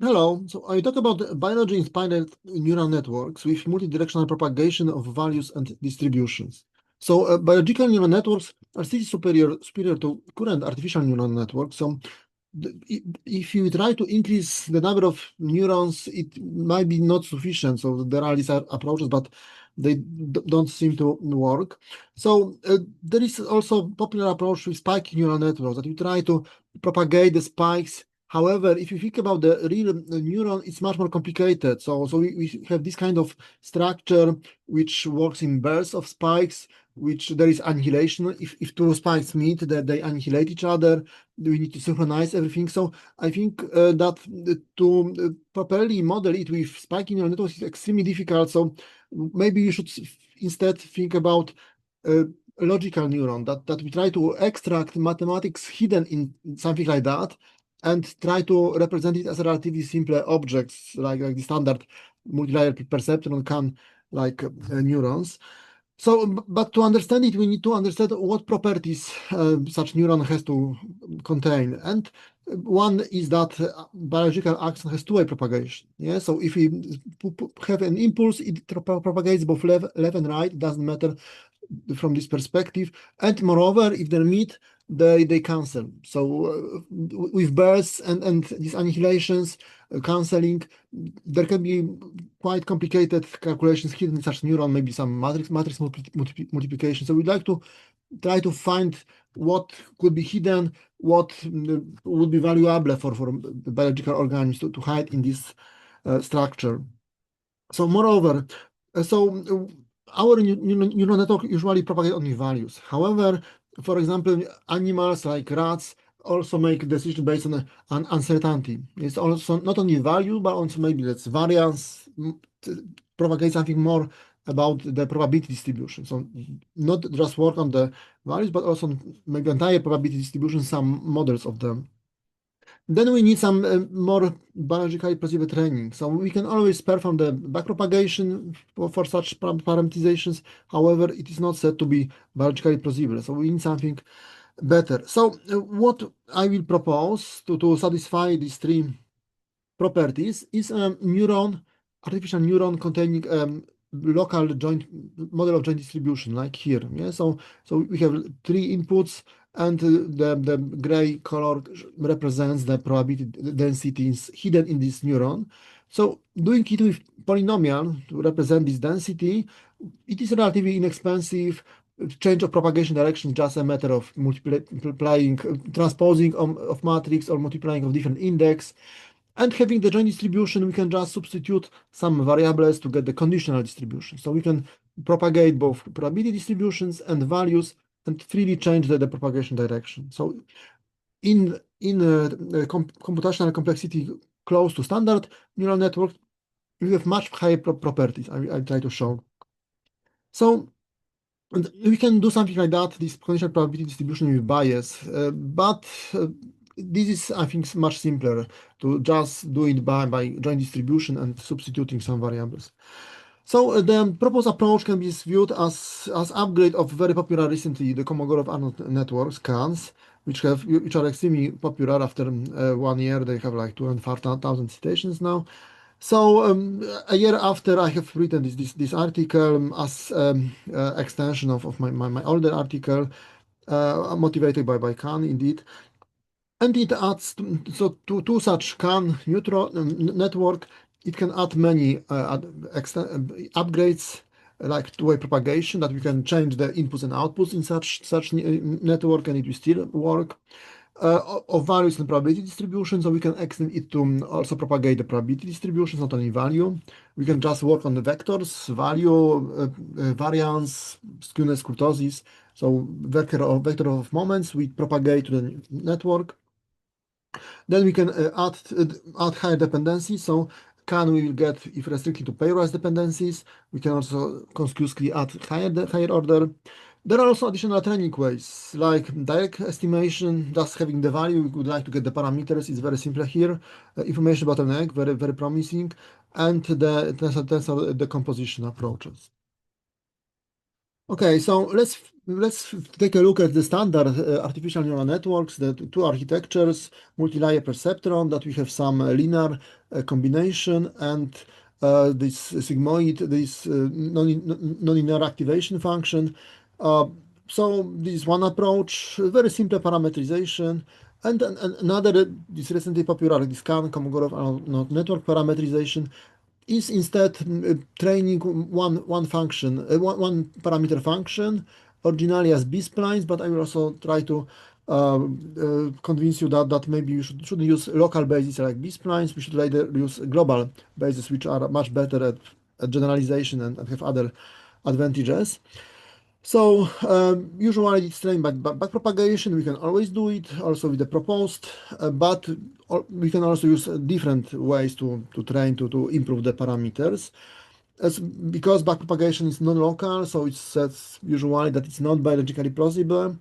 Hello. So I talk about biology-inspired neural networks with multi-directional propagation of values and distributions. So biological neural networks are still superior to current artificial neural networks. So if you try to increase the number of neurons, it might be not sufficient. So there are these approaches, but they don't seem to work. So there is also popular approach with spike neural networks that you try to propagate the spikes. However, if you think about the real neuron, it's much more complicated. So we have this kind of structure which works in bursts of spikes, which there is annihilation. If two spikes meet, that they annihilate each other. We need to synchronize everything. So I think that to properly model it with spiking neural networks is extremely difficult. So maybe you should instead think about a logical neuron that we try to extract mathematics hidden in something like that and try to represent it as relatively simple objects like the standard multi-layer perceptron can like neurons. So, but to understand it, we need to understand what properties such neuron has to contain. And one is that biological axon has two-way propagation. Yeah, so if we have an impulse, it propagates both left and right. It doesn't matter from this perspective. And moreover, if they meet, they cancel. So with bursts and these annihilations, canceling, there can be quite complicated calculations hidden in such neuron, maybe some matrix multiplication. So we'd like to try to find what could be hidden, what would be valuable for biological organisms to hide in this structure. So moreover, our neural network usually propagate only values. However, for example, animals like rats also make decisions based on an uncertainty. It's also not only value, but also maybe that's variance, propagate something more about the probability distribution. So not just work on the values, but also maybe entire probability distribution, some models of them. Then we need some more biologically plausible training. So we can always perform the backpropagation for such parameterizations. However, it is not said to be biologically plausible. So we need something better. So what I will propose to satisfy these three properties is a artificial neuron containing local joint model of joint distribution, like here. Yeah, so we have three inputs, and the gray color represents the probability densities hidden in this neuron. So doing it with polynomial to represent this density, it is relatively inexpensive. Change of propagation direction is just a matter of multiplying, transposing of matrix or multiplying of different index. And having the joint distribution, we can just substitute some variables to get the conditional distribution. So we can propagate both probability distributions and values and freely change the propagation direction. So in computational complexity close to standard neural network, we have much higher properties. I try to show. So and we can do something like that, this conditional probability distribution with bias, but this is, I think, much simpler to just do it by joint distribution and substituting some variables. So the proposed approach can be viewed as upgrade of very popular recently the Kolmogorov-Arnold networks, CANs, which are extremely popular. After 1 year, they have like 2,500 citations now. So a year after I have written this article as extension of my older article, motivated by Khan indeed, and it adds to such Khan neutral network. It can add many upgrades like two-way propagation, that we can change the inputs and outputs in such network, and it will still work. Of values and probability distribution, so we can extend it to also propagate the probability distributions, not only value. We can just work on the vectors, value, variance, skewness, kurtosis. So vector of moments we propagate to the network. Then we can add higher dependencies. So can we will get, if restricted to pairwise dependencies, we can also conspicuously add higher order. There are also additional training ways, like direct estimation, just having the value. We would like to get the parameters. It's very simple here. Information bottleneck, very promising, and the tensor decomposition approaches. Okay, so let's take a look at the standard artificial neural networks, the two architectures, multi-layer perceptron, that we have some linear combination, and this sigmoid, this nonlinear activation function. Uh, so this is one approach, very simple parameterization, and another, this recently popular, this Kolmogorov network parameterization, is instead training one function, one parameter function, originally as B-splines, but I will also try to convince you that maybe you shouldn't use local bases like B-splines. We should rather use global bases, which are much better at generalization and have other advantages. So usually it's trained by backpropagation. We can always do it also with the proposed, but we can also use different ways to train to improve the parameters. Because backpropagation is non-local, so it says usually that it's not biologically plausible.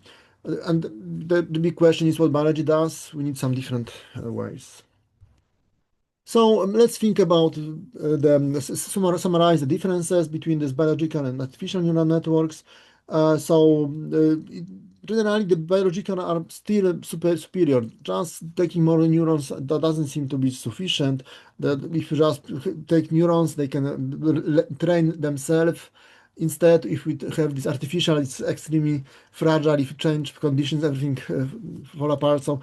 And the big question is what biology does. We need some different ways. So let's think about summarize the differences between these biological and artificial neural networks. Generally, the biological are still superior. Just taking more neurons, that doesn't seem to be sufficient. That if you just take neurons, they can train themselves. Instead, if we have this artificial, it's extremely fragile. If you change conditions, everything fall apart. So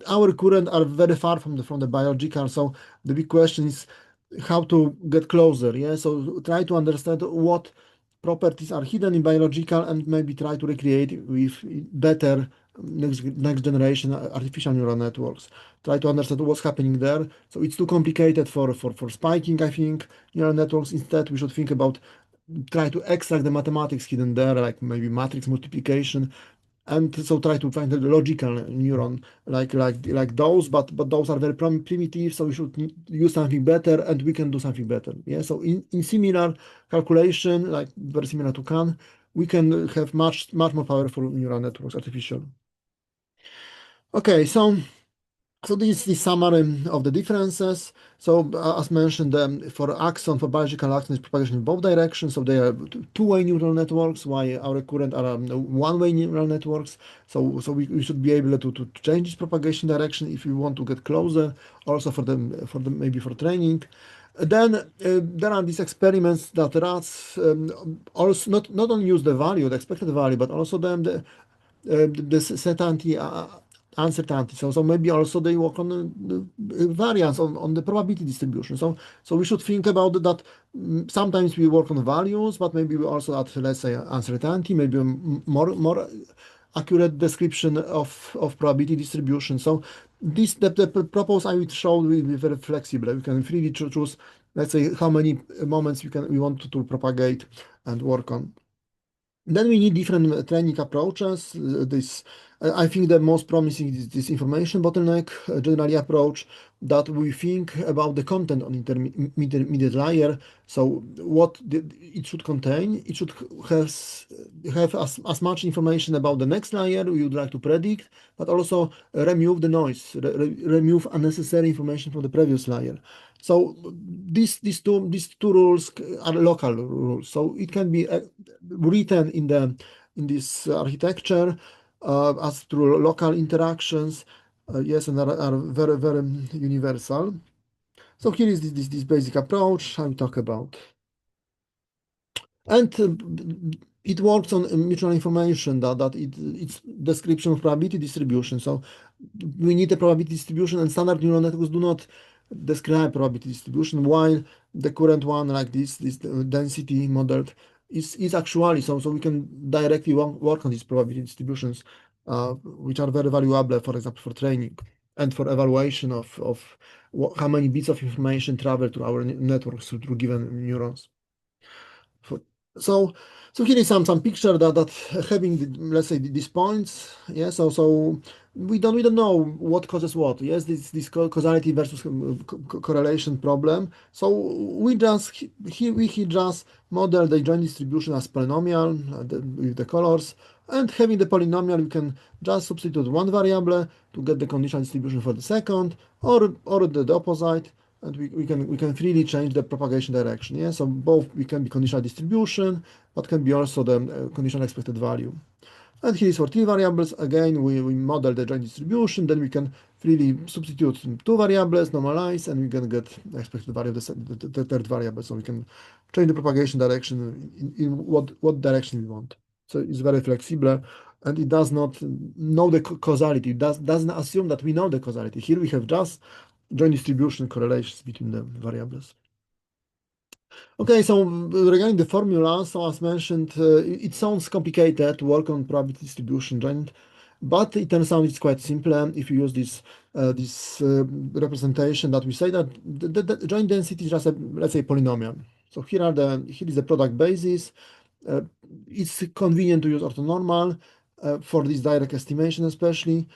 our current are very far from the biological. So the big question is how to get closer. Yeah. So try to understand what properties are hidden in biological and maybe try to recreate with better next generation artificial neural networks. Try to understand what's happening there. So it's too complicated for spiking, I think, neural networks. Instead, we should think about try to extract the mathematics hidden there, like maybe matrix multiplication, and so try to find a logical neuron like those, but those are very primitive, so we should use something better, and we can do something better. Yeah, so in similar calculation, like very similar to Can, we can have much more powerful neural networks, artificial. Okay, so this is the summary of the differences. So as mentioned, for biological axon is propagation in both directions. So they are two-way neural networks, while our current are one-way neural networks. So we should be able to change this propagation direction if we want to get closer. Also for the maybe for training. Then there are these experiments that rats also not only use the value, the expected value, but also the certainty, uncertainty. So maybe also they work on the variance on the probability distribution. So we should think about that. Sometimes we work on values, but maybe we also add, let's say, uncertainty, maybe a more accurate description of probability distribution. So the proposal I would show will be very flexible. We can freely choose, let's say, how many moments we want to propagate and work on. Then we need different training approaches. I think the most promising is this information bottleneck generally approach, that we think about the content on intermediate layer. So it should contain. It should have as much information about the next layer we would like to predict, but also remove the noise, remove unnecessary information from the previous layer. So these two rules are local rules. So it can be written in this architecture as through local interactions. Yes, and are very universal. So here is this basic approach I will talk about. And it works on mutual information, that it's description of probability distribution. So we need a probability distribution, and standard neural networks do not describe probability distribution, while the current one, like this density modeled, is actually so we can directly work on these probability distributions, which are very valuable, for example, for training and for evaluation of how many bits of information travel to our networks through given neurons. For- So, so here is some picture that having let's say these points. Yeah. So we don't know what causes what. Yes. This causality versus correlation problem. So we just model the joint distribution as polynomial with the colors, and having the polynomial, we can just substitute one variable to get the conditional distribution for the second, or the opposite. and we can freely change the propagation direction. Yeah, so both we can be conditional distribution, but can be also the conditional expected value. And here is for three variables. Again, we model the joint distribution, then we can freely substitute two variables, normalize, and we can get the expected value of the third variable. So we can change the propagation direction in what direction we want. So it's very flexible, and it does not know the causality. It doesn't assume that we know the causality. Here we have just joint distribution correlations between the variables. Okay, so regarding the formula, so as mentioned, it sounds complicated to work on probability distribution joint, but it turns out it's quite simple if you use this representation that we say that the joint density is just a, let's say, polynomial. So here is the product basis. It's convenient to use orthonormal for this direct estimation, especially.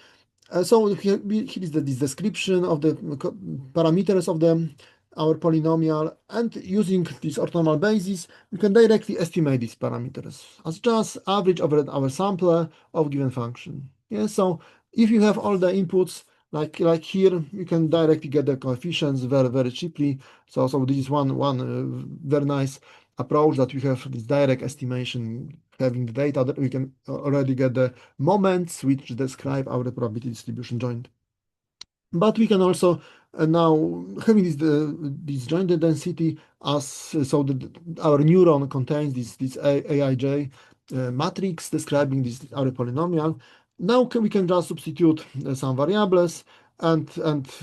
So here is this description of the parameters of our polynomial, and using this orthonormal basis, we can directly estimate these parameters as just average over our sampler of given function. Yeah, so if you have all the inputs, like here, you can directly get the coefficients very cheaply. So this is one very nice approach, that we have this direct estimation, having the data that we can already get the moments which describe our probability distribution joint. But we can also now having this joint density as so our neuron contains this Aij matrix describing this our polynomial. Now we can just substitute some variables, and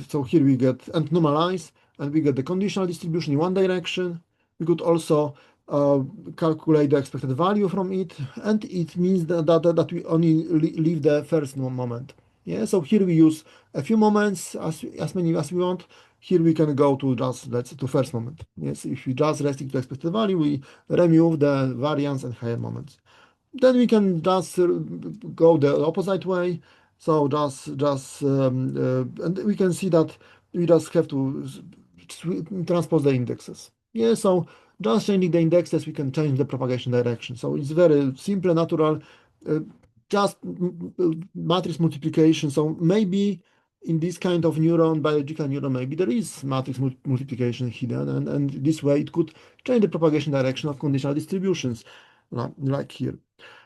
so here we get and normalize, and we get the conditional distribution in one direction. We could also calculate the expected value from it, and it means that we only leave the first moment. Yeah, so here we use a few moments, as many as we want. Here we can go to just to first moment. Yes, if we just restrict to expected value, we remove the variance and higher moments. Then we can just go the opposite way. So and we can see that we just have to transpose the indexes. Yeah, so just changing the indexes, we can change the propagation direction. So it's very simple, natural, uh, just matrix multiplication. So maybe in this kind of neuron, biological neuron, maybe there is matrix multiplication hidden, and this way it could change the propagation direction of conditional distributions, like here.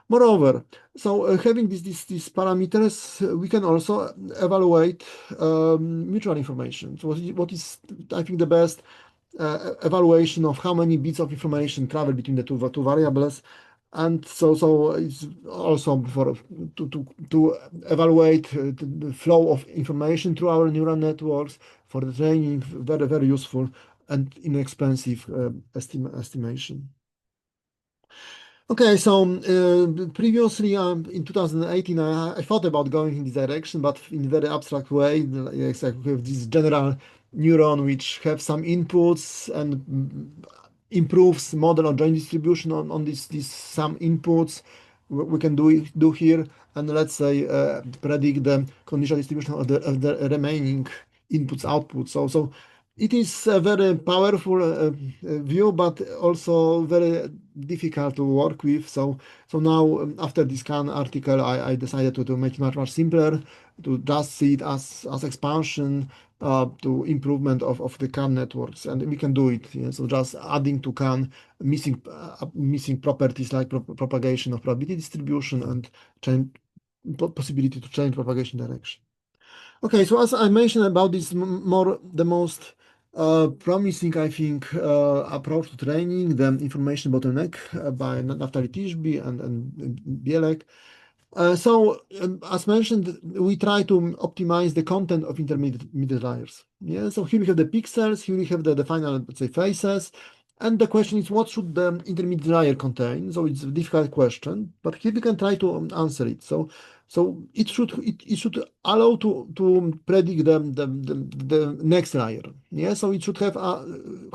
Moreover, so having these parameters, we can also evaluate mutual information. So what is, I think, the best evaluation of how many bits of information travel between the two variables, and so it's also to evaluate the flow of information through our neural networks for the training. Very useful and inexpensive estimation. Okay, so previously in 2018, I thought about going in this direction, but in a very abstract way. Like we have this general neuron which have some inputs and improves model of joint distribution on these some inputs. We can do here, and let's say predict the conditional distribution of the remaining inputs outputs. So it is a very powerful view, but also very difficult to work with. So now after this Khan article, I decided to make it much simpler, to just see it as expansion to improvement of the Khan networks, and we can do it. Yeah? So just adding to Khan missing properties like propagation of probability distribution and possibility to change propagation direction. Okay, so as I mentioned about this the most promising, I think, approach to training, the information bottleneck by Naftali Tishby and Bielek. As mentioned, we try to optimize the content of intermediate layers. Yeah, so here we have the pixels, here we have the final, let's say, faces, and the question is, what should the intermediate layer contain? So it's a difficult question, but here we can try to answer it. So it should allow to predict the next layer. Yeah, so it should have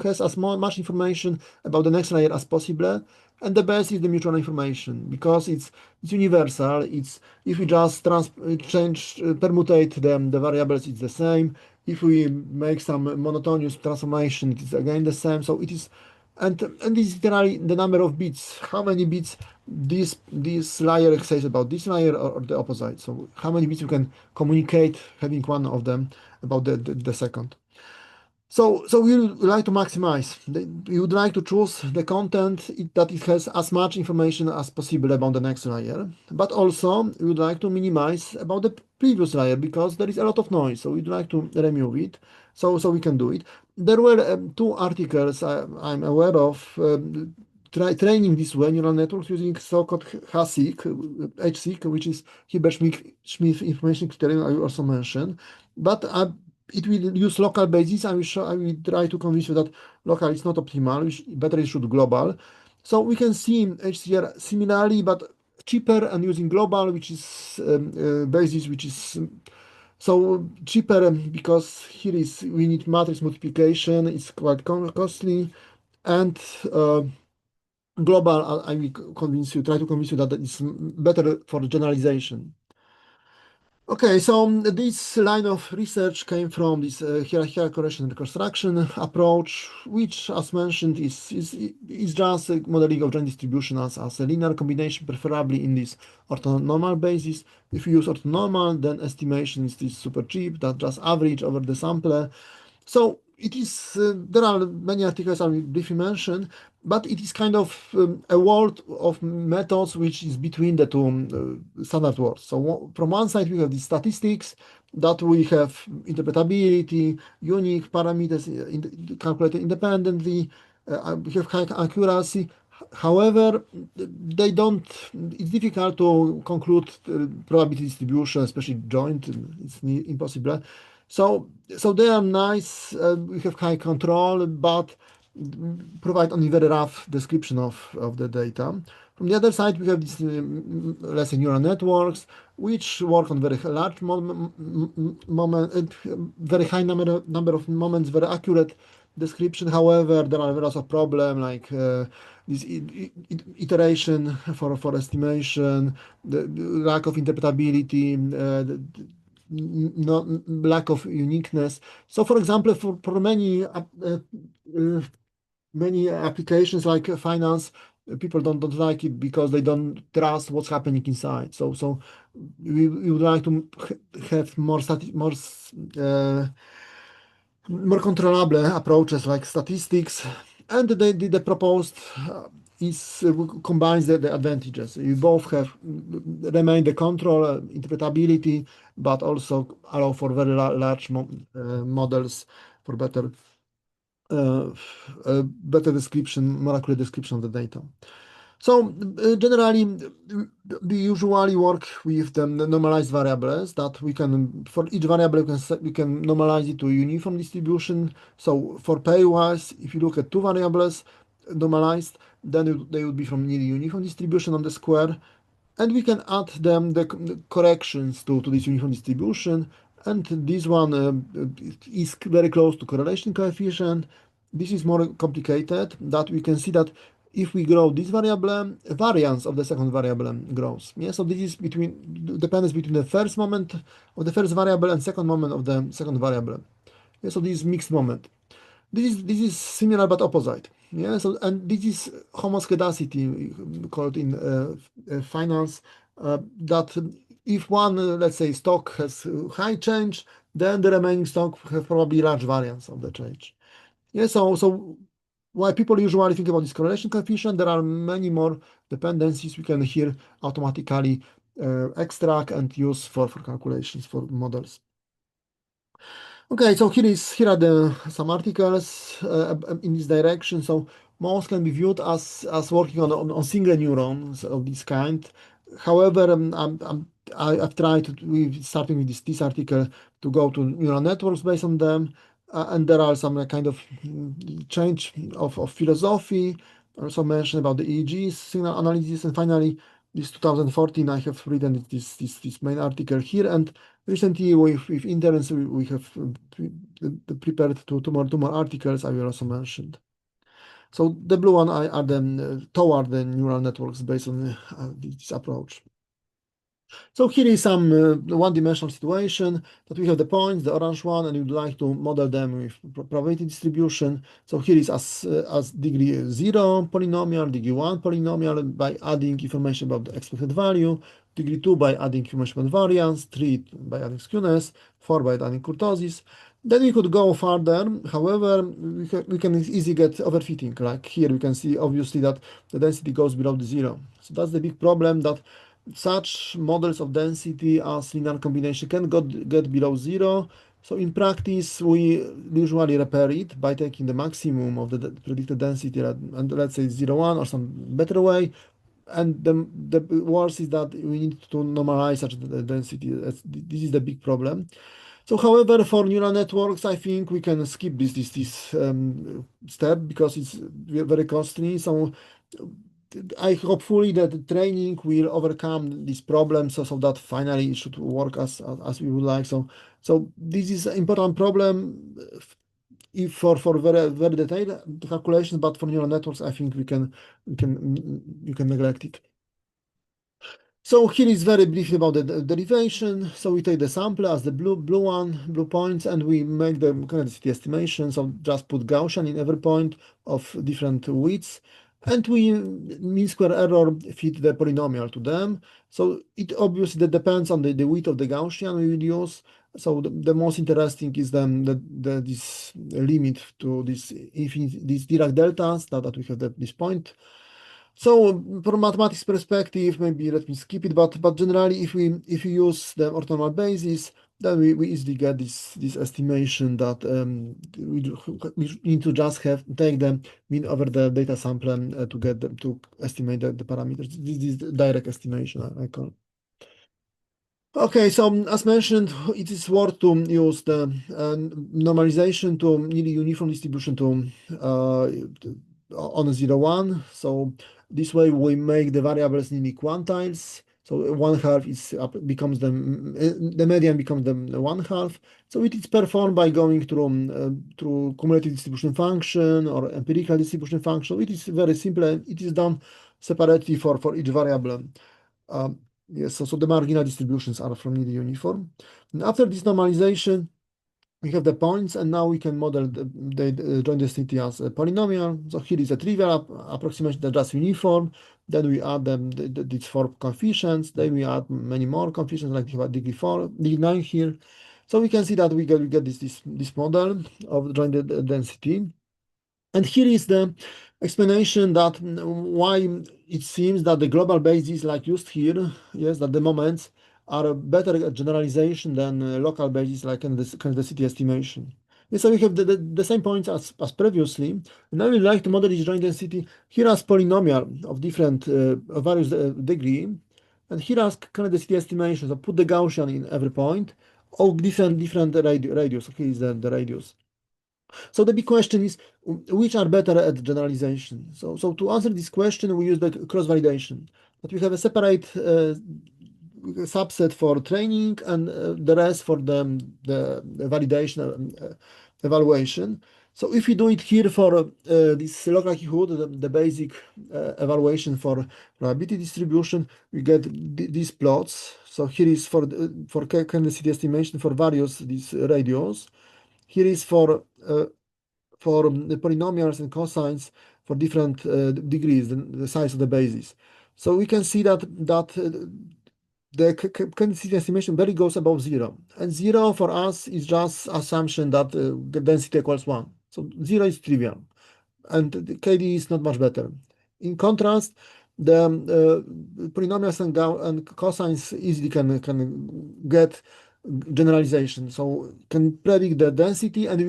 has as much information about the next layer as possible, and the best is the mutual information, because it's universal. It's if we just change permutate the variables, it's the same. If we make some monotonous transformation, it is again the same. So it is, and this is literally the number of bits. How many bits this layer says about this layer, or the opposite. So how many bits you can communicate having one of them about the second. So we would like to maximize. We would like to choose the content that it has as much information as possible about the next layer, but also we would like to minimize about the previous layer because there is a lot of noise. So we'd like to remove it. So we can do it. There were two articles I'm aware of training this way neural networks using so-called HSIC, which is Hilbert-Schmidt information criterion I also mentioned, but it will use local basis. I will try to convince you that local is not optimal. Better is should global. So we can see HCR similarly, but cheaper and using global, which is basis, which is so cheaper because here is we need matrix multiplication. It's quite costly, and global. I will try to convince you that it's better for generalization. Okay, so this line of research came from this hierarchical correlation reconstruction approach, which, as mentioned, is just a modeling of joint distribution as a linear combination, preferably in this orthonormal basis. If you use orthonormal, then estimation is super cheap, that just average over the sampler. So it is, there are many articles I will briefly mention, but it is kind of a world of methods which is between the two standard worlds. So from one side we have the statistics that we have interpretability, unique parameters calculated independently, we have high accuracy. However, they don't. It's difficult to conclude probability distribution, especially joint. It's impossible. So they are nice. We have high control, but provide only very rough description of the data. From the other side, we have these, let's say, neural networks, which work on very large moment, very high number of moments, very accurate description. However, there are lots of problem like this iteration for estimation, the lack of interpretability, no lack of uniqueness. So, for example, for many applications like finance, people don't like it because they don't trust what's happening inside. So we would like to have more controllable approaches like statistics, and the proposed is combines the advantages. You both have remain the control, interpretability, but also allow for very large models for better description, more accurate description of the data. So generally, we usually work with the normalized variables that we can, for each variable, we can normalize it to a uniform distribution. So for pairwise, if you look at two variables normalized, then they would be from nearly uniform distribution on the square. And we can add them the corrections to this uniform distribution. And this one is very close to correlation coefficient. This is more complicated, that we can see that if we grow this variable, variance of the second variable grows. Yeah, so this is dependence between the first moment of the first variable and second moment of the second variable. Yeah, so this is mixed moment. This is similar but opposite. Yeah, so and this is homoscedasticity called in finance, that if one, let's say, stock has high change, then the remaining stock have probably large variance of the change. Yeah, so why people usually think about this correlation coefficient, there are many more dependencies we can here automatically extract and use for calculations for models. Okay, so here are some articles in this direction. So most can be viewed as working on single neurons of this kind. However, I've tried starting with this article to go to neural networks based on them, and there are some kind of change of philosophy. I also mentioned about the EEG signal analysis, and finally, this 2014 I have written this main article here, and recently with interns we have prepared two more articles I will also mention. So the blue one are the toward the neural networks based on this approach. So here is some one-dimensional situation that we have the points, the orange one, and you'd like to model them with probability distribution. So here is as degree 0 polynomial, degree 1 polynomial by adding information about the expected value, degree 2 by adding information about variance, 3 by adding skewness, 4 by adding kurtosis. Then we could go further. However, we can easily get overfitting. Like here, we can see obviously that the density goes below the zero. So that's the big problem, that such models of density as linear combination can get below zero. So in practice, we usually repair it by taking the maximum of the predicted density and let's say 0, 1 or some better way. And the worst is that we need to normalize such the density. This is the big problem. So, however, for neural networks, I think we can skip this step because it's very costly. So, I hopefully that the training will overcome these problems so that finally it should work as we would like. So this is an important problem if for very detailed calculations, but for neural networks, I think we can neglect it. So here is very briefly about the derivation. So we take the sample as the blue points, and we make the kineticity estimation. So just put Gaussian in every point of different widths, and we mean square error fit the polynomial to them. So it obviously depends on the width of the Gaussian we will use. So the most interesting is then this limit to this infinite, these Dirac deltas that we have this point. So from mathematics perspective, maybe let me skip it, but generally if we use the orthonormal basis, then we easily get this estimation that we need to just take the mean over the data sample to get them to estimate the parameters. This is direct estimation, I call. Okay, so as mentioned, it is worth to use the normalization to nearly uniform distribution on a 0, 1. So this way we make the variables nearly quantiles. So one half becomes the median becomes the one half. So it is performed by going through cumulative distribution function or empirical distribution function. It is very simple. And it is done separately for each variable. Yes, so the marginal distributions are from nearly uniform. And after this normalization, we have the points, and now we can model the joint density as a polynomial. So here is a trivial approximation that just uniform. Then we add these 4 coefficients. Then we add many more coefficients, like we have degree 4, degree 9 here. So we can see that we get this model of joint density. And here is the explanation that why it seems that the global basis, like used here, yes, that the moments are a better generalization than local basis, like in this city estimation. Yes, so we have the same points as previously. Now we like to model this joint density here as polynomial of different various degree, and here as city estimation. So put the Gaussian in every point, or different radius. Okay, is the radius. So the big question is, which are better at generalization? So to answer this question, we use the cross-validation. But we have a separate subset for training and the rest for the validation evaluation. So if we do it here for this log likelihood, the basic evaluation for probability distribution, we get these plots. So here is for candidate estimation for various these radios. Here is for the polynomials and cosines for different degrees, the size of the basis. So we can see that the candidate estimation value goes above 0. And 0 for us is just assumption that the density equals 1. So 0 is trivial. And the KD is not much better. In contrast, the polynomials and cosines easily can get generalization. So can predict the density and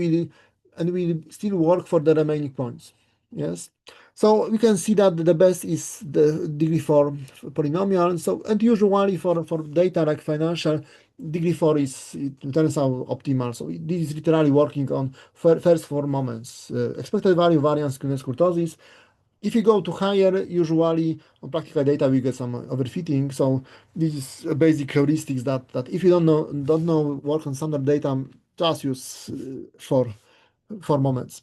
will still work for the remaining points. Yes. So we can see that the best is the degree 4 polynomial. So and usually for data like financial, degree 4 it turns out optimal. So this is literally working on first 4 moments. Expected value, variance, skewness, kurtosis. If you go to higher, usually on practical data we get some overfitting. So this is a basic heuristics that if you don't know work on standard data, just use for moments.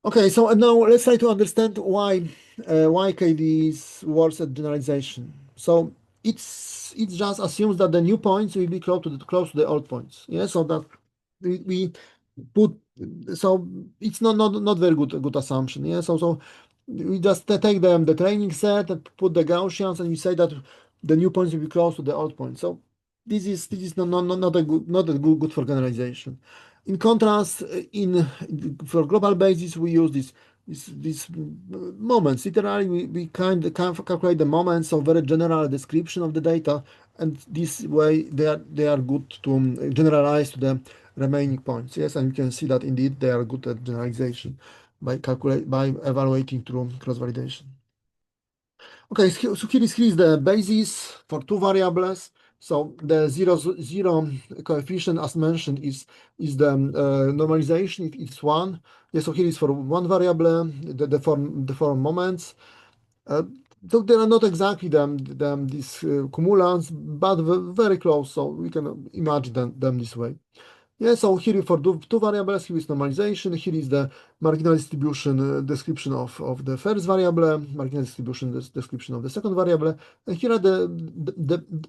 Okay, so now let's try to understand why KD is worse at generalization. So it just assumes that the new points will be close to the old points. Yeah, so that we put, so it's not very good assumption. Yeah, so we just take the training set and put the Gaussians, and we say that the new points will be close to the old points. So this is not a good for generalization. In contrast, for global basis, we use these moments. Literally, we kind of calculate the moments of very general description of the data, and this way they are good to generalize to the remaining points. Yes, and you can see that indeed they are good at generalization by evaluating through cross validation. Okay, so here is the basis for two variables. So the zero coefficient, as mentioned, is the normalization if it's one. Yeah, so here is for one variable, the form moments. Uh, so they are not exactly these cumulants, but very close. So we can imagine them this way. Yeah, so here for two variables, here is normalization, here is the marginal distribution description of the first variable, marginal distribution description of the second variable, and here are the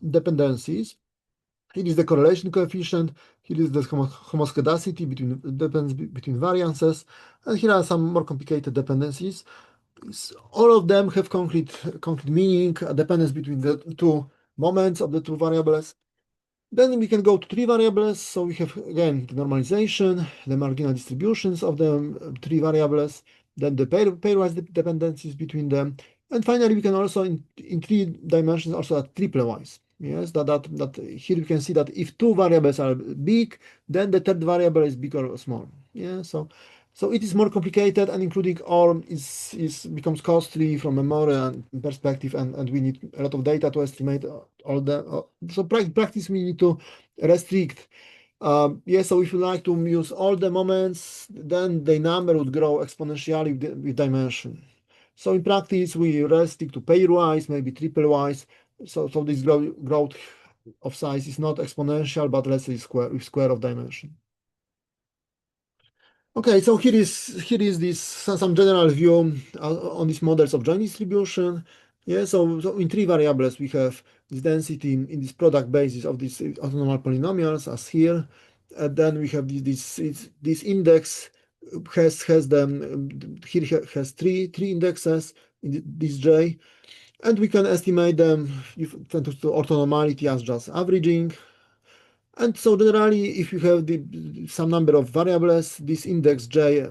dependencies. Here is the correlation coefficient, here is the homoscedasticity between variances, and here are some more complicated dependencies. All of them have concrete meaning, a dependence between the two moments of the two variables. Then we can go to three variables. So we have again the normalization, the marginal distributions of the three variables, then the pairwise dependencies between them, and finally we can also in three dimensions also add triplewise. Yes, that here you can see that if two variables are big, then the third variable is big or small. Yeah, so it is more complicated, and including all is becomes costly from memory and perspective, and we need a lot of data to estimate all the. So practice we need to restrict. Yeah, so if you like to use all the moments, then the number would grow exponentially with dimension. So in practice, we restrict to pairwise, maybe triplewise. So this growth of size is not exponential, but let's say square of dimension. Okay, so here is this some general view on these models of joint distribution. Yeah, so in three variables we have this density in this product basis of these orthonormal polynomials as here. And then we have this index has them here has three indexes in this J, and we can estimate them if to orthonormality as just averaging. And so generally, if you have some number of variables, this index j,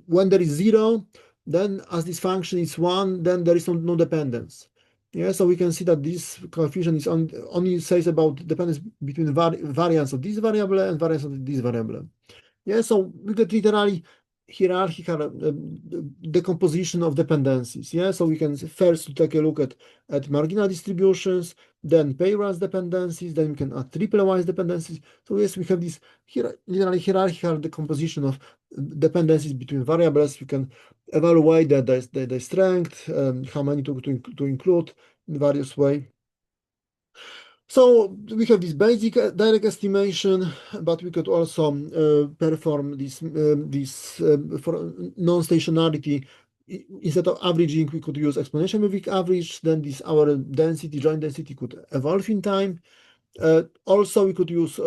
when there is 0, then as this function is 1, then there is no dependence. Yeah, so we can see that this coefficient is only says about dependence between variance of this variable and variance of this variable. Yeah, so we get literally hierarchical decomposition of dependencies. Yeah, so we can first take a look at marginal distributions, then pairwise dependencies, then we can add triplewise dependencies. So yes, we have this literally hierarchical decomposition of dependencies between variables. We can evaluate the strength, how many to include in various way. So we have this basic direct estimation, but we could also perform this for non-stationarity. Instead of averaging, we could use exponential moving average. Then our joint density could evolve in time. Also, we could use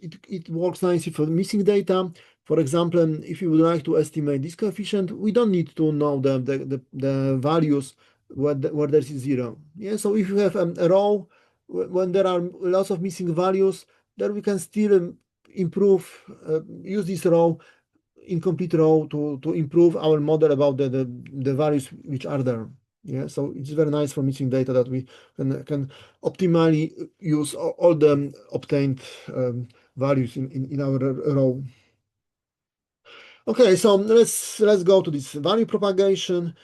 it works nicely for missing data. For example, if you would like to estimate this coefficient, we don't need to know the values where there is 0. Yeah, so if you have a row when there are lots of missing values, then we can still improve, use this row, incomplete row to improve our model about the values which are there. Yeah, so it's very nice for missing data that we can optimally use all the obtained values in our row. Okay, so let's go to this value propagation.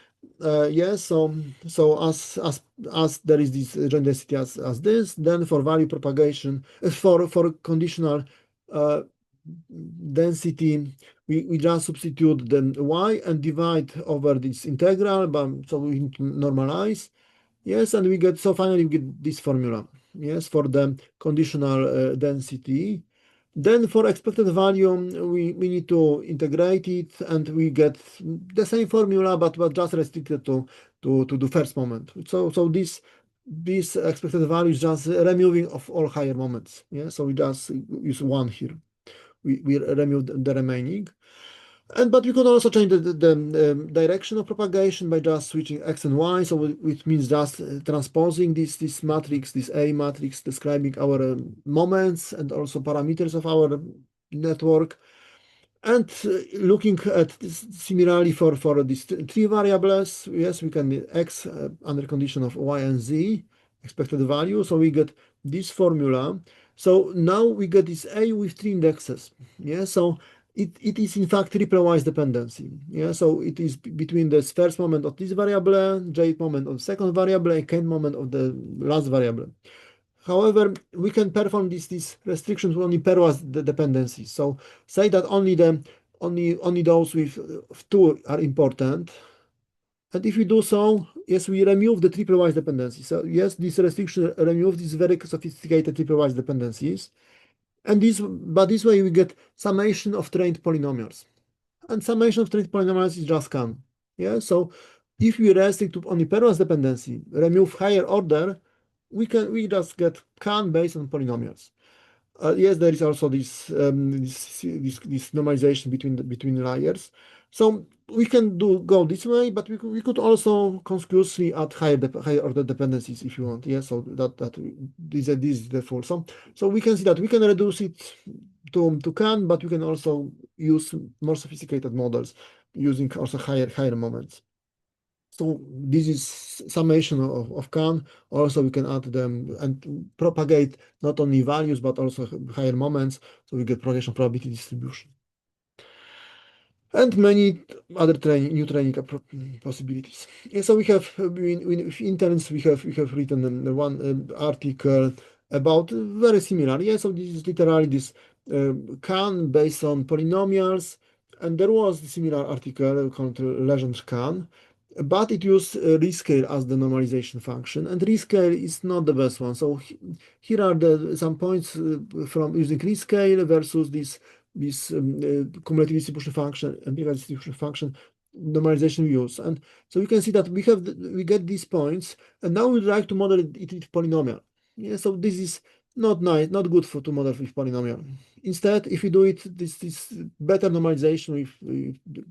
Yes, so as there is this joint density as this, then for value propagation, for conditional density, we just substitute the y and divide over this integral, but so we normalize. Yes, and finally we get this formula. Yes, for the conditional density. Then for expected value, we need to integrate it, and we get the same formula, but just restricted to the first moment. So this expected value is just removing of all higher moments. Yeah, so we just use 1 here. We remove the remaining. But we could also change the direction of propagation by just switching x and y, so which means just transposing this matrix, this A matrix, describing our moments and also parameters of our network. And looking at this similarly for these three variables, yes, we can x under condition of y and z expected value. So we get this formula. So now we get this a with three indexes. Yeah, so it is in fact triple-wise dependency. Yeah, so it is between the first moment of this variable, jth moment of the second variable, and kth moment of the last variable. However, we can perform these restrictions only pairwise dependencies. So say that only those with two are important. And if we do so, yes, we remove the triple-wise dependencies. So yes, this restriction removes these very sophisticated triple-wise dependencies. And but this way we get summation of trained polynomials. And summation of trained polynomials is just can. Yeah, so if we restrict to only pairwise dependency, remove higher order, we just get can based on polynomials. Yes, there is also this normalization between layers. So we can go this way, but we could also conspicuously add higher order dependencies if you want. Yes, so this is the full. So we can see that we can reduce it to can, but we can also use more sophisticated models using also higher moments. So this is summation of can. Also, we can add them and propagate not only values, but also higher moments. So we get propagation probability distribution. And many other new training possibilities. Yeah, so we have in interns we have written one article about very similar. Yeah, so this is literally this can based on polynomials, and there was a similar article called Legend can, but it used rescale as the normalization function, and rescale is not the best one. So here are some points from using rescale versus this cumulative distribution function and bigger distribution function normalization we use. And so you can see that we get these points, and now we'd like to model it with polynomial. Yeah, so this is not nice, not good to model with polynomial. Instead, if we do it this better normalization with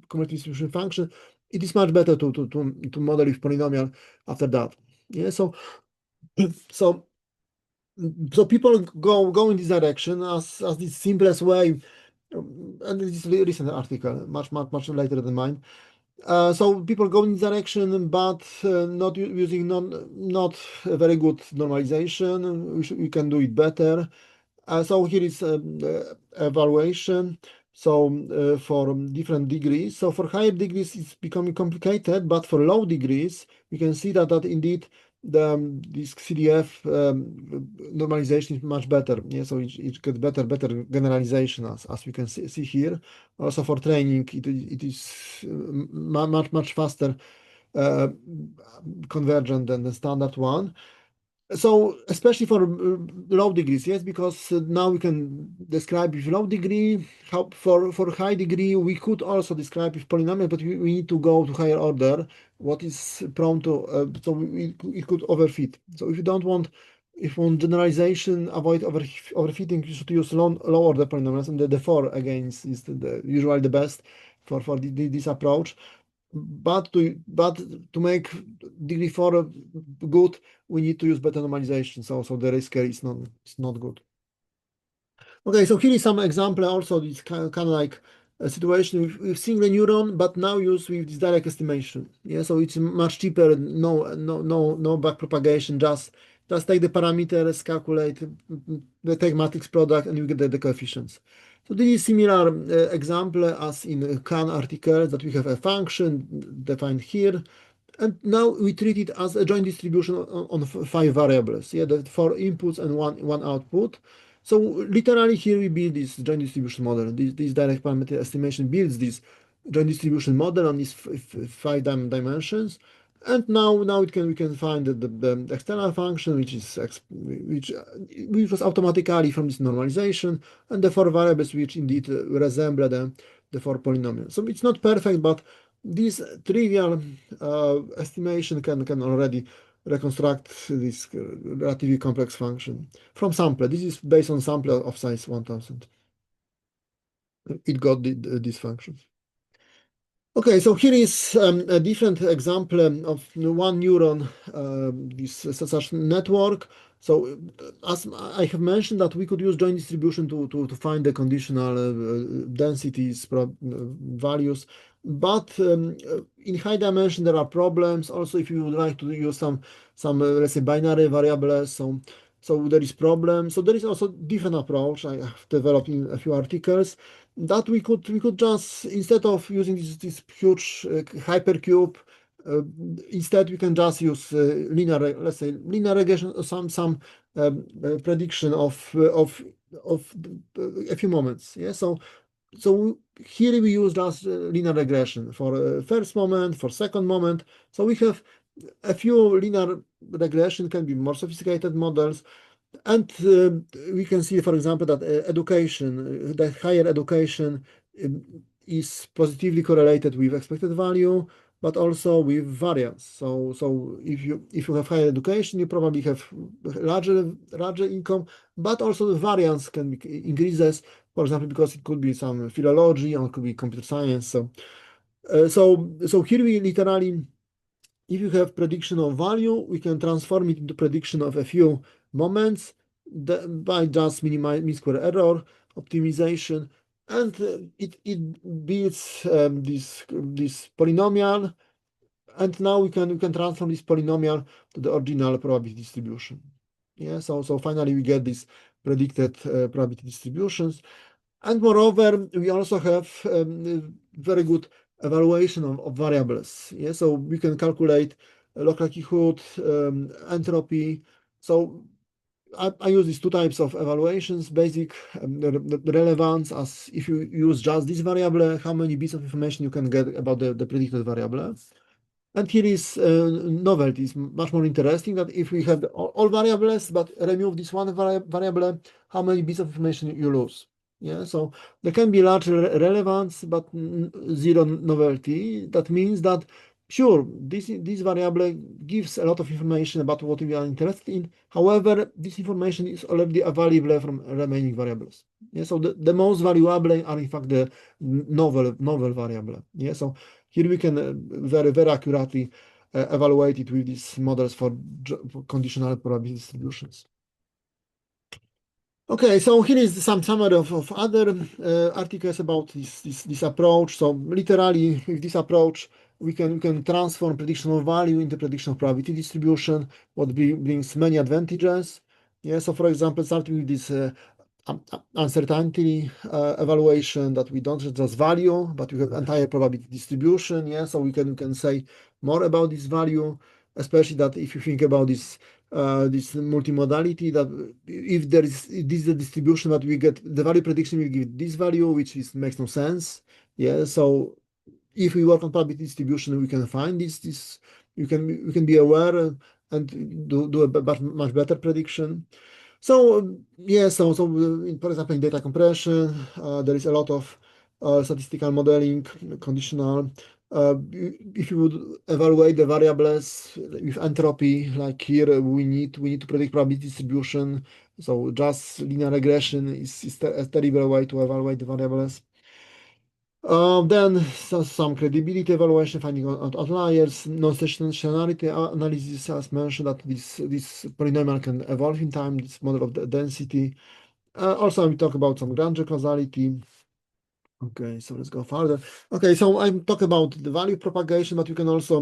cumulative distribution function, it is much better to model with polynomial after that. Yeah, so so so people go in this direction as the simplest way. And this is a recent article, much later than mine. So people go in this direction, but not using not a very good normalization. We can do it better. So here is evaluation. So for different degrees. So for higher degrees, it's becoming complicated, but for low degrees, we can see that indeed this CDF normalization is much better. Yeah, so it gets better generalization as we can see here. Also for training, it is much faster convergent than the standard one. So especially for low degrees, yes, because now we can describe with low degree. How for high degree, we could also describe with polynomial, but we need to go to higher order. What is prone to so it could overfit. So if you don't want, if you want generalization, avoid overfitting, you should use low order polynomials, and the 4 again is usually the best for this approach. But to make degree 4 good, we need to use better normalization. So the risk is not good. Okay, so here is some example. Also, it's kind of like a situation with single neuron, but now used with this direct estimation. Yeah, so it's much cheaper. No backpropagation. Just take the parameters, calculate take matrix product, and you get the coefficients. So this is similar example as in Khan article that we have a function defined here. And now we treat it as a joint distribution on 5 variables. Yeah, the 4 inputs and one output. So literally here we build this joint distribution model. This direct parameter estimation builds this joint distribution model on these 5 dimensions. And now we can find the external function, which was automatically from this normalization, and the 4 variables which indeed resemble the 4 polynomials. So it's not perfect, but this trivial estimation can already reconstruct this relatively complex function from sample. This is based on sample of size 1000. It got this function. Okay, so here is a different example of one neuron, this such network. So as I have mentioned that we could use joint distribution to find the conditional densities values, but in high dimension there are problems. Also, if you would like to use some let's say binary variables, so there is problem. So there is also different approach. I have developed in a few articles that we could just, instead of using this huge hypercube, uh, instead we can just use linear, let's say linear regression, or some prediction of a few moments. Yeah, so here we use just linear regression for first moment, for second moment. So we have a few linear regression, can be more sophisticated models. And we can see, for example, that that higher education is positively correlated with expected value, but also with variance. So if you have higher education, you probably have larger income, but also the variance can be increases. For example, because it could be some philology or it could be computer science. So here we literally, if you have prediction of value, we can transform it into prediction of a few moments by just mean square error optimization, and it builds this polynomial, and now we can transform this polynomial to the original probability distribution. Yeah, so finally we get these predicted probability distributions. And moreover, we also have very good evaluation of variables. Yeah, so we can calculate log likelihood, entropy. So I use these two types of evaluations: basic the relevance, as if you use just this variable, how many bits of information you can get about the predicted variable. And here is novelty. It's much more interesting that if we have all variables, but remove this one variable, how many bits of information you lose. Yeah, so there can be large relevance, but zero novelty. That means that sure, this variable gives a lot of information about what we are interested in. However, this information is already available from remaining variables. Yeah, so the most valuable are in fact the novel variable. Yeah, so here we can very accurately evaluate it with these models for conditional probability distributions. Okay, so here is some summary of other articles about this approach. So literally, with this approach, we can transform prediction of value into prediction of probability distribution, what brings many advantages. Yeah, so for example, starting with this uncertainty evaluation, that we don't just value, but we have entire probability distribution. Yeah, so we can say more about this value, especially that if you think about this multimodality, that if this is the distribution that we get, the value prediction will give this value, which makes no sense. Yeah, so if we work on probability distribution, we can find this we can be aware and do a much better prediction. So yeah, for example, in data compression, there is a lot of statistical modeling, conditional. If you would evaluate the variables with entropy, like here, we need to predict probability distribution. So just linear regression is a terrible way to evaluate the variables. Then some credibility evaluation, finding outliers, non-stationarity analysis, as mentioned, that this polynomial can evolve in time, this model of the density. Also, we talk about some Granger causality. Okay, so let's go further. Okay, so I'm talking about the value propagation, but you can also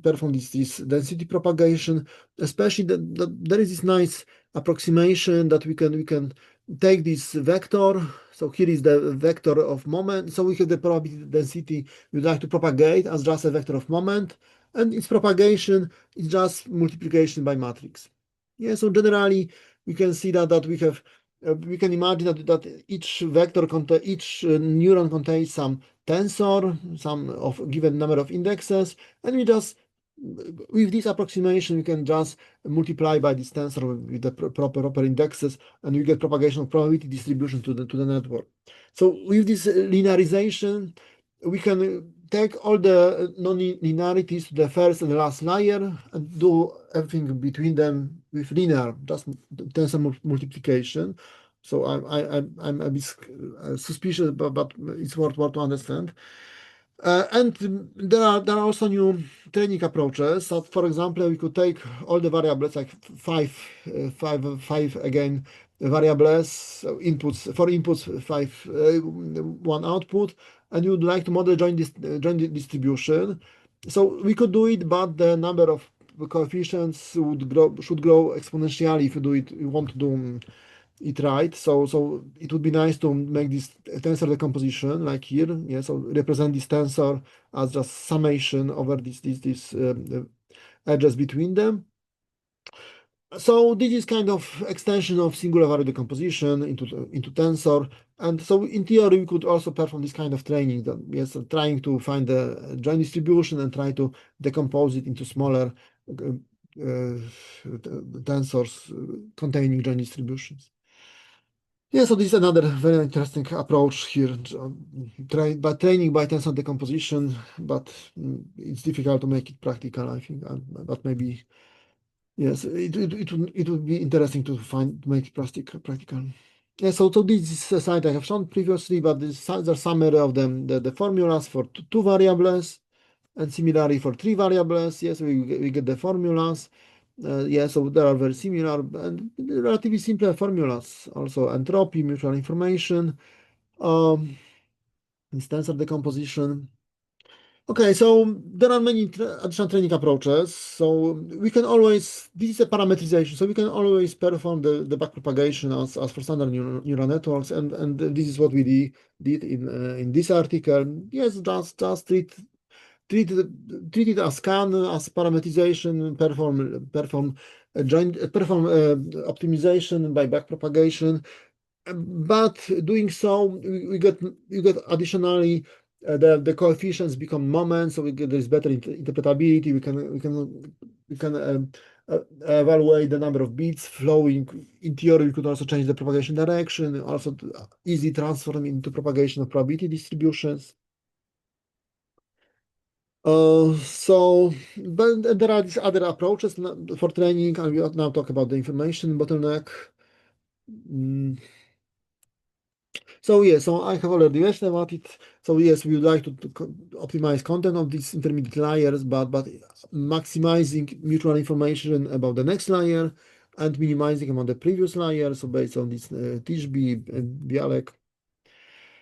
perform this density propagation, especially that there is this nice approximation that we can take this vector. So here is the vector of moment. So we have the probability density we'd like to propagate as just a vector of moment, and its propagation is just multiplication by matrix. Yeah, so generally we can see that we can imagine that each vector each neuron contains some tensor, some of given number of indexes, and we just with this approximation we can just multiply by this tensor with the proper indexes, and we get propagation of probability distribution to the network. So with this linearization, we can take all the non-linearities to the first and the last layer and do everything between them with linear, just tensor multiplication. So I'm a bit suspicious, but it's worth to understand. And there are also new training approaches. So, for example, we could take all the variables, like five again variables, so inputs, four inputs, one output, and you would like to model joint distribution. So we could do it, but the number of coefficients should grow exponentially if you do it. You want to do it right. So it would be nice to make this tensor decomposition like here. Yeah, so represent this tensor as just summation over this edges between them. So this is kind of extension of singular value decomposition into tensor. And so in theory, we could also perform this kind of training, that, yes, trying to find the joint distribution and try to decompose it into smaller tensors containing joint distributions. Yeah, so this is another very interesting approach here, training by tensor decomposition, but it's difficult to make it practical, I think. But maybe, yes, it would be interesting to make it practical. Yeah, so this is a slide I have shown previously, but this is the summary of the formulas for two variables, and similarly for three variables. Yes, we get the formulas. Yeah, so they are very similar and relatively simple formulas. Also entropy, mutual information, um, tensor decomposition. Okay, so there are many additional training approaches. So we can always, this is a parameterization, so we can always perform the backpropagation as for standard neural networks, and this is what we did in this article. Yes, just treat it as scan, as parameterization, perform optimization by backpropagation. But doing so, we get additionally the coefficients become moments, so there's better interpretability. We can evaluate the number of bits flowing. In theory, we could also change the propagation direction, also easy transform into propagation of probability distributions. But there are these other approaches for training, and we now talk about the information bottleneck. Mm. So yes, so I have already mentioned about it. So yes, we would like to optimize content of these intermediate layers, but maximizing mutual information about the next layer and minimizing about the previous layer. So based on this Tishby and Bialek.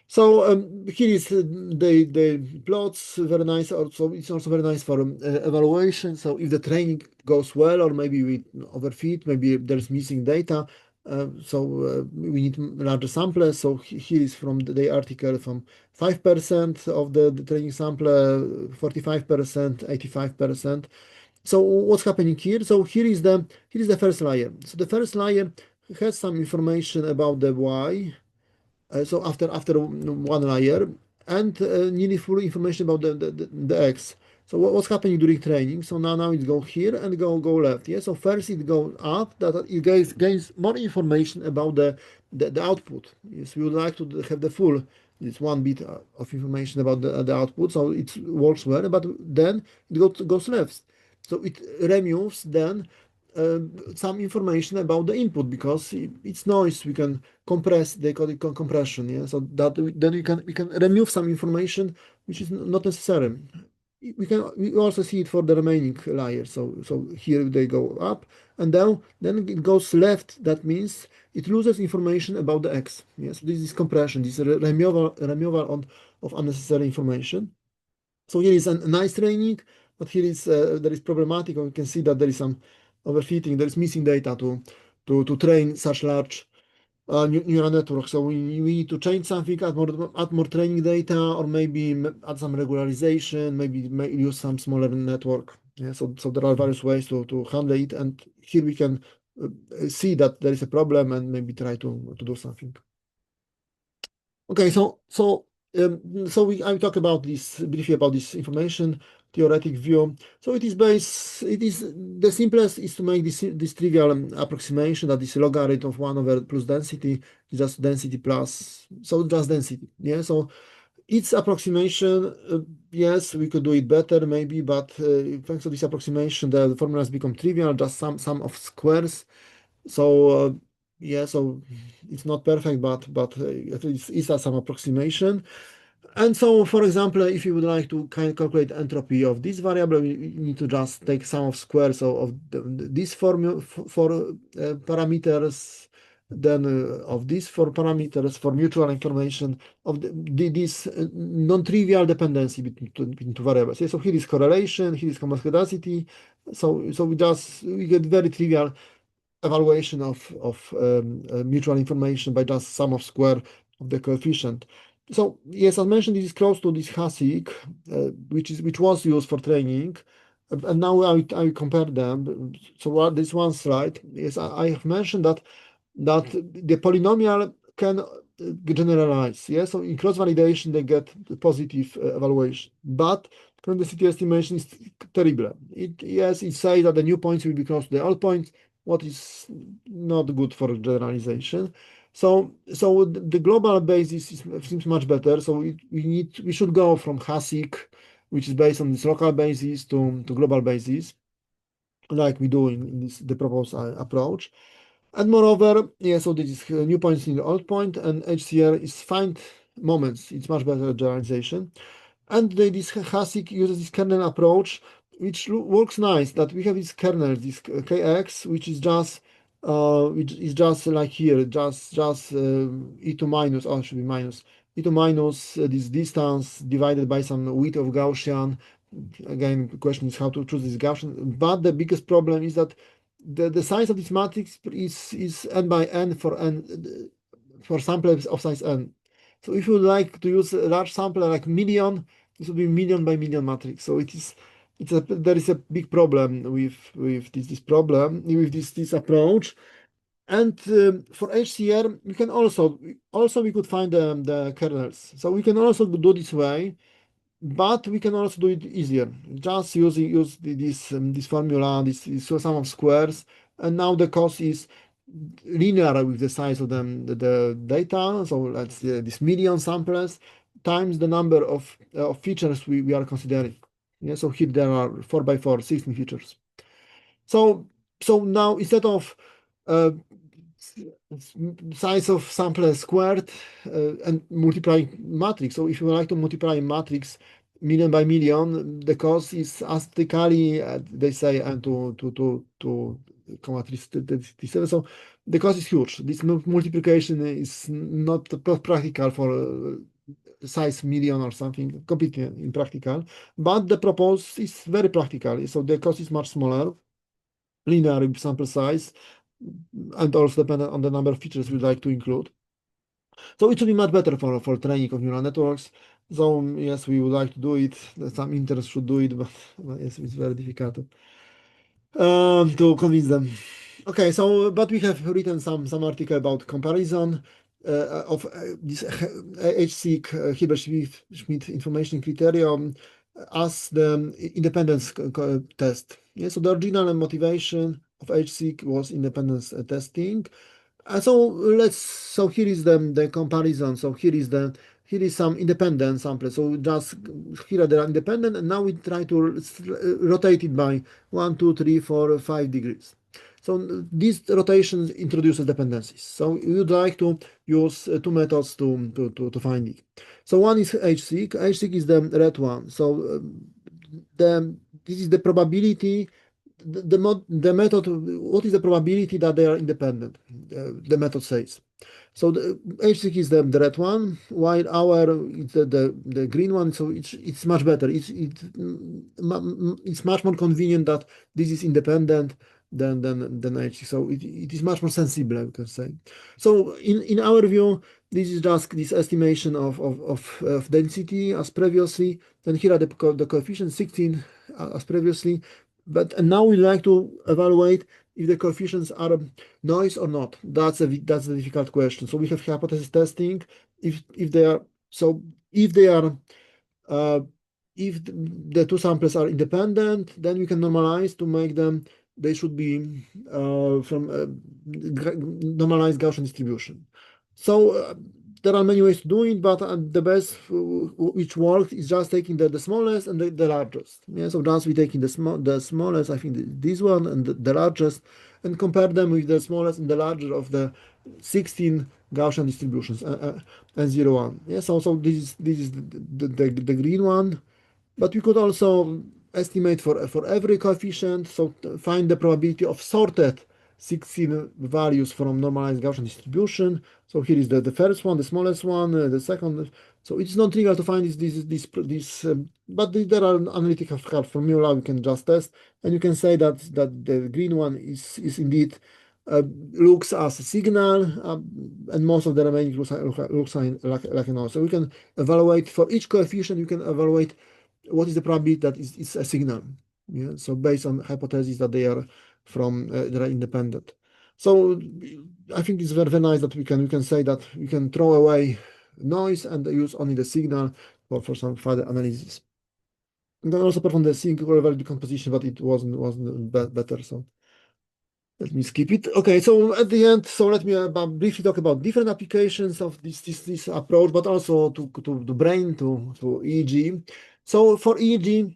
So here is the plots, very nice. Also, it's also very nice for evaluation. So if the training goes well, or maybe we overfit, maybe there's missing data. We need larger samples. So here is from the article from 5% of the training sample, 45%, 85%. So what's happening here? So here is the first layer. So the first layer has some information about the y. So after one layer, and nearly full information about the X. So what's happening during training? So now it go here and go left. Yeah. So first it goes up, that it gains more information about the output. Yes, we would like to have the full this one bit of information about the output, so it works well. But then it goes left. So it removes then some information about the input, because it's noise. We can compress, they call it compression. Yeah, so that then we can remove some information which is not necessary. We also see it for the remaining layers. So here they go up, and then it goes left. That means it loses information about the X. Yes, this is compression. This is removal of unnecessary information. So here is a nice training, but here is there is problematic. We can see that there is some overfitting. There is missing data to train such large neural network. So we need to change something, add more training data, or maybe add some regularization, maybe use some smaller network. Yeah, so there are various ways to handle it, and here we can see that there is a problem and maybe try to do something. Okay, I talk about this briefly about this information theoretic view. So it is the simplest is to make this trivial approximation, that is logarithm of 1 over plus density, just density plus, so just density. Yeah, so its approximation, yes, we could do it better maybe, but thanks to this approximation, the formulas become trivial, just sum of squares. So yeah, so it's not perfect, but at least it's some approximation. And so, for example, if you would like to calculate entropy of this variable, you need to just take sum of squares of these four parameters, then of these four parameters for mutual information of this non-trivial dependency between two variables. Yeah, so here is correlation, here is homoscedasticity. So we get very trivial evaluation of mutual information by just sum of square of the coefficient. So yes, as mentioned, this is close to this Hasik, which was used for training, and now I compare them. So what this one slide is, I have mentioned that the polynomial can generalize. Yes, so in cross validation they get the positive evaluation, but chronicity estimation is terrible. Yes, it says that the new points will be close to the old points, what is not good for generalization. So the global basis seems much better. So we should go from Hasik, which is based on this local basis, to global basis, like we do in the proposed approach. And moreover, yeah, so this is new points in the old point, and HCR is find moments. It's much better generalization. And this Hasik uses this kernel approach, which works nice. That we have this kernel, this kx, which is just like here, just e2 minus, or should be minus e2 minus this distance divided by some width of Gaussian. Again, the question is how to choose this Gaussian. But the biggest problem is that the size of this matrix is n by n for samples of size n. So if you would like to use a large sample like million, this will be million by million matrix. So there is a big problem with this approach. And for HCR, we can also we could find the kernels. So we can also do this way, but we can also do it easier. Just use this formula, this sum of squares, and now the cost is linear with the size of the data. So let's say this million samples times the number of features we are considering. Yeah, so here there are 4 by 4, 16 features. So now instead of uh, size of sample squared and multiplying matrix. So if you would like to multiply matrix million by million, the cost is aesthetically, they say, and to comma 37. So the cost is huge. This multiplication is not practical for size million or something, completely impractical. But the proposed is very practical. So the cost is much smaller, linear sample size, and also dependent on the number of features we'd like to include. So it should be much better for training of neural networks. So yes, we would like to do it. Some interns should do it, but yes, it's very difficult to convince them. Okay, so but we have written some article about comparison of this HSEQ Hilbert-Schmidt information criterion as the independence test. Yeah, so the original motivation of HSEQ was independence testing. So here is the comparison. So here is some independent sample. So just here they are independent, and now we try to rotate it by 1, 2, 3, 4, 5 degrees. So this rotation introduces dependencies. So we would like to use two methods to find it. So one is HSEQ. HSEQ is the red one. So this is the probability. The method, what is the probability that they are independent? The method says. So the HSEQ is the red one, while our it's the green one. So it's much better. It's much more convenient that this is independent than HSEQ. So it is much more sensible, I can say. So in our view, this is just this estimation of density as previously. Then here are the coefficients 16 as previously. But and now we like to evaluate if the coefficients are noise or not. That's a difficult question. So we have hypothesis testing. If they are uh, if the two samples are independent, then we can normalize to make them. They should be from normalized Gaussian distribution. So there are many ways to do it, but the best which works is just taking the smallest and the largest. Yeah, so just we taking the smallest, I think this one, and the largest, and compare them with the smallest and the larger of the 16 Gaussian distributions and 0, 1. Yeah, so this is the green one, but we could also estimate for every coefficient, so find the probability of sorted 16 values from normalized Gaussian distribution. So here is the first one, the smallest one, the second. So it's not trivial to find this but there are analytical formula we can just test, and you can say that the green one is indeed looks as a signal, and most of the remaining looks like a noise. So we can evaluate for each coefficient. You can evaluate what is the probability that is a signal. Yeah, so based on hypothesis that they are they are independent. So I think it's very nice that we can say that we can throw away noise and use only the signal for some further analysis. And then also perform the single level decomposition, but it wasn't better. So let me skip it. Okay, so at the end, so let me briefly talk about different applications of this approach, but also to brain, to EEG. So for EEG,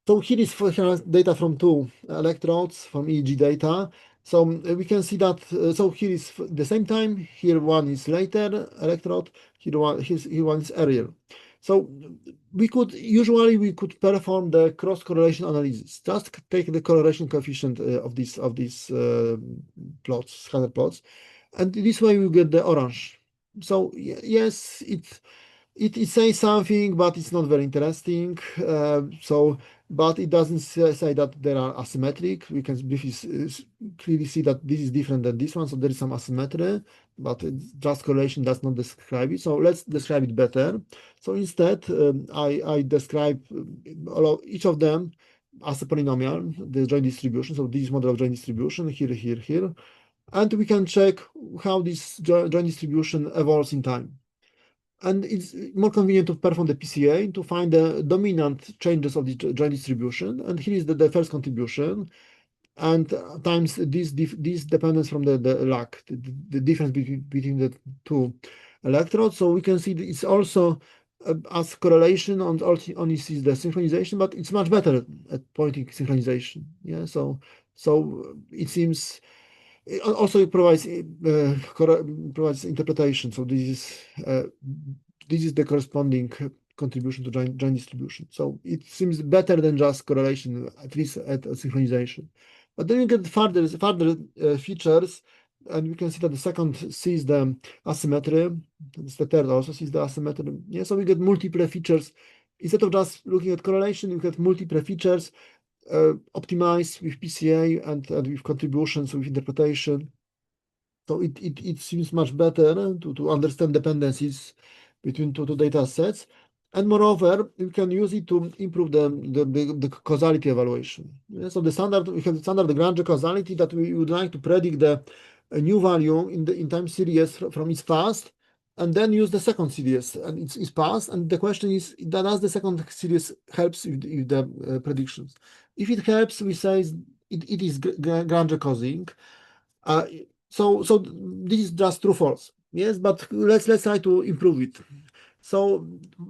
so here is data from two electrodes from EEG data. So we can see that, so here is the same time, here one is later electrode, here one is earlier. So usually we could perform the cross correlation analysis. Just take the correlation coefficient of these plots, scatter plots, and this way we get the orange. So yes, it says something, but it's not very interesting. But it doesn't say that there are asymmetric. We can briefly clearly see that this is different than this one, so there is some asymmetry, but just correlation does not describe it. So let's describe it better. So instead, I describe each of them as a polynomial, the joint distribution. So this is model of joint distribution here, here, here, and we can check how this joint distribution evolves in time. And it's more convenient to perform the PCA to find the dominant changes of the joint distribution. And here is the first contribution, and times this dependence from the lag, the difference between the two electrodes. So we can see that it's also as correlation only sees the synchronization, but it's much better at pointing synchronization. Yeah, so it seems. Also, it provides interpretation. So this is the corresponding contribution to joint distribution. So it seems better than just correlation, at least at synchronization. But then you get further features, and we can see that the second sees the asymmetry. The third also sees the asymmetry. Yeah, so we get multiple features. Instead of just looking at correlation, you get multiple features optimized with PCA and with contributions, with interpretation. So it seems much better to understand dependencies between two data sets. And moreover, you can use it to improve the causality evaluation. Yeah, so we have the standard Lagrange causality that we would like to predict a new value in time series from its past, and then use the second series and its past. And the question is, does the second series helps with the predictions? If it helps, we say it is Lagrange causing. So this is just true false. Yes, but let's try to improve it. So,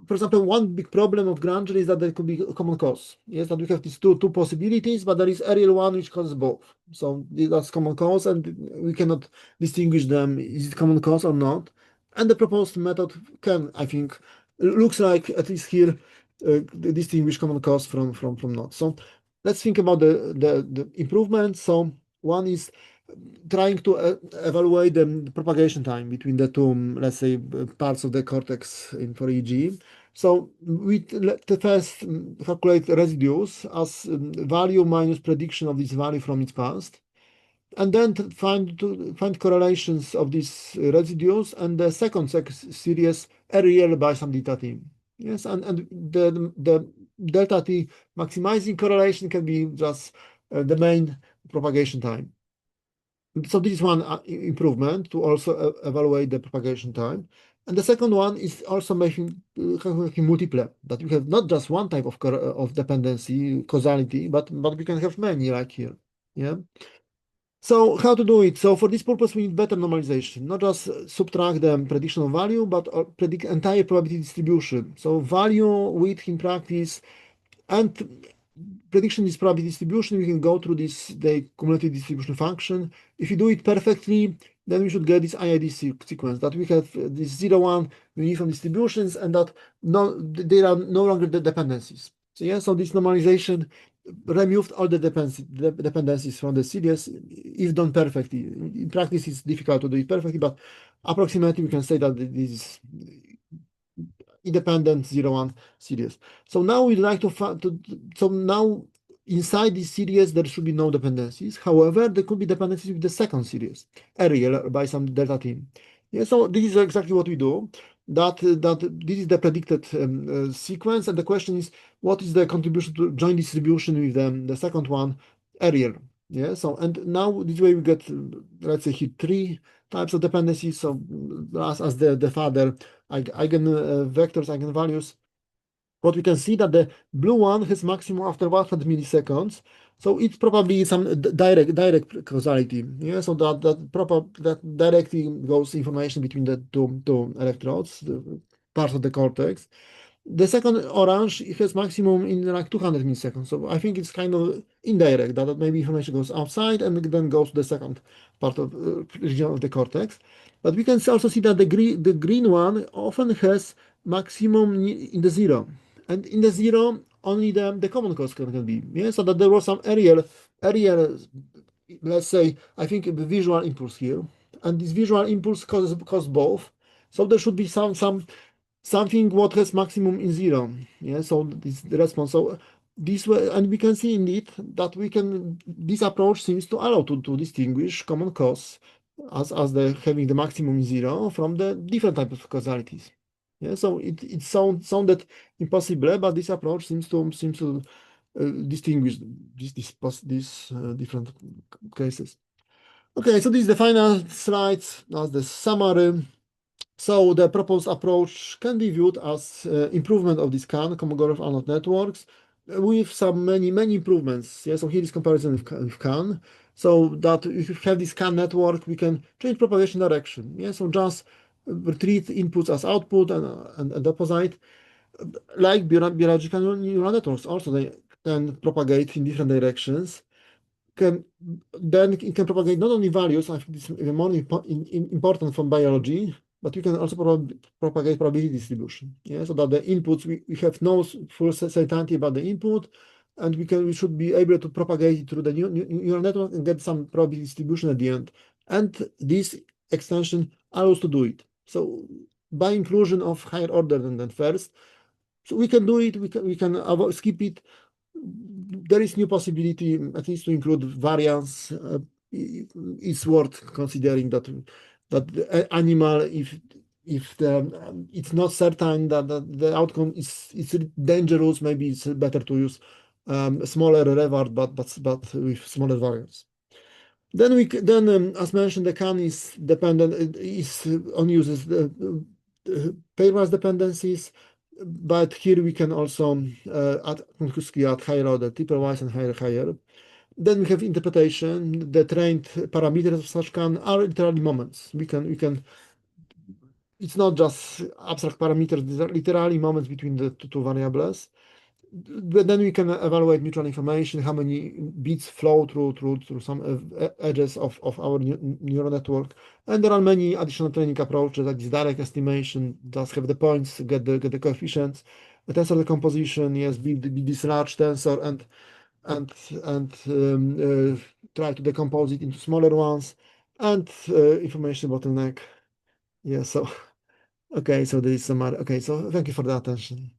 for example, one big problem of Granger is that there could be a common cause. Yes, that we have these two possibilities, but there is a real one which causes both. So that's common cause, and we cannot distinguish them. Is it common cause or not? And the proposed method can, I think, looks like at least here distinguish common cause from not. So let's think about the improvements. So one is trying to evaluate the propagation time between the two, let's say, parts of the cortex for EEG. So we first calculate residues as value minus prediction of this value from its past, and then find correlations of these residues and the second series real by some delta t. Yes, and the delta t maximizing correlation can be just the main propagation time. So this is one improvement to also evaluate the propagation time. And the second one is also making multiple, that we have not just one type of dependency, causality, but we can have many, like here. Yeah. So how to do it? So for this purpose, we need better normalization, not just subtract the prediction value, but predict entire probability distribution. So value, width in practice, and prediction is probability distribution. We can go through the cumulative distribution function. If you do it perfectly, then we should get this IID sequence that we have this 0, 1 uniform distributions, and that there are no longer the dependencies. So yeah, so this normalization removed all the dependencies from the series if done perfectly. In practice, it's difficult to do it perfectly, but approximately we can say that this is independent 0, 1 series. So now we'd like so now inside this series there should be no dependencies. However, there could be dependencies with the second series, area by some delta t. Yeah, so this is exactly what we do. That this is the predicted sequence, and the question is, what is the contribution to joint distribution with the second one, area? Yeah, so and now this way we get, let's say here, 3 types of dependencies. So as the father eigenvectors, eigenvalues. What we can see that the blue one has maximum after 100 milliseconds. So it's probably some direct causality. Yeah, so that directly goes information between the two electrodes, the parts of the cortex. The second orange, it has maximum in like 200 milliseconds. So I think it's kind of indirect, that maybe information goes outside and then goes to the second part of region of the cortex. But we can also see that the green one often has maximum in the 0. And in the 0, only the common cause can be. Yeah? So that there was some area, let's say, I think a visual impulse here. And this visual impulse causes both. So there should be something what has maximum in 0. Yeah, so this the response. So this way, and we can see indeed that this approach seems to allow to distinguish common cause as the having the maximum in 0 from the different types of causalities. Yeah, so it sounded impossible, but this approach seems to distinguish these different cases. Okay, so this is the final slide as the summary. So the proposed approach can be viewed as improvement of this CAN, Kolmogorov-Arnold networks, with some many improvements. Yeah, so here is comparison with CAN. So that if you have this CAN network, we can change propagation direction. Yeah, so just treat inputs as output and opposite. Like biological neural networks, also they can propagate in different directions. Then it can propagate not only values, I think this is more important from biology, but you can also propagate probability distribution. Yeah, so that the inputs we have no full certainty about the input, and we should be able to propagate it through the neural network and get some probability distribution at the end. And this extension allows to do it. So by inclusion of higher order than first, so we can do it. We can skip it. There is new possibility, at least to include variance. It's worth considering that the animal, if it's not certain that the outcome is dangerous, maybe it's better to use smaller reward, but with smaller variance. Then as mentioned, the CAN is dependent, on uses the pairwise dependencies, but here we can also add higher order, triple-wise and higher. Then we have interpretation. The trained parameters of such CAN are literally moments. It's not just abstract parameters, these are literally moments between the two variables. But then we can evaluate mutual information, how many bits flow through some edges of our neural network. And there are many additional training approaches, like this direct estimation, just have the points, get the coefficients, the tensor decomposition, yes, build this large tensor and try to decompose it into smaller ones, and information bottleneck. Yeah, so okay, so there is some other. Okay, so thank you for the attention.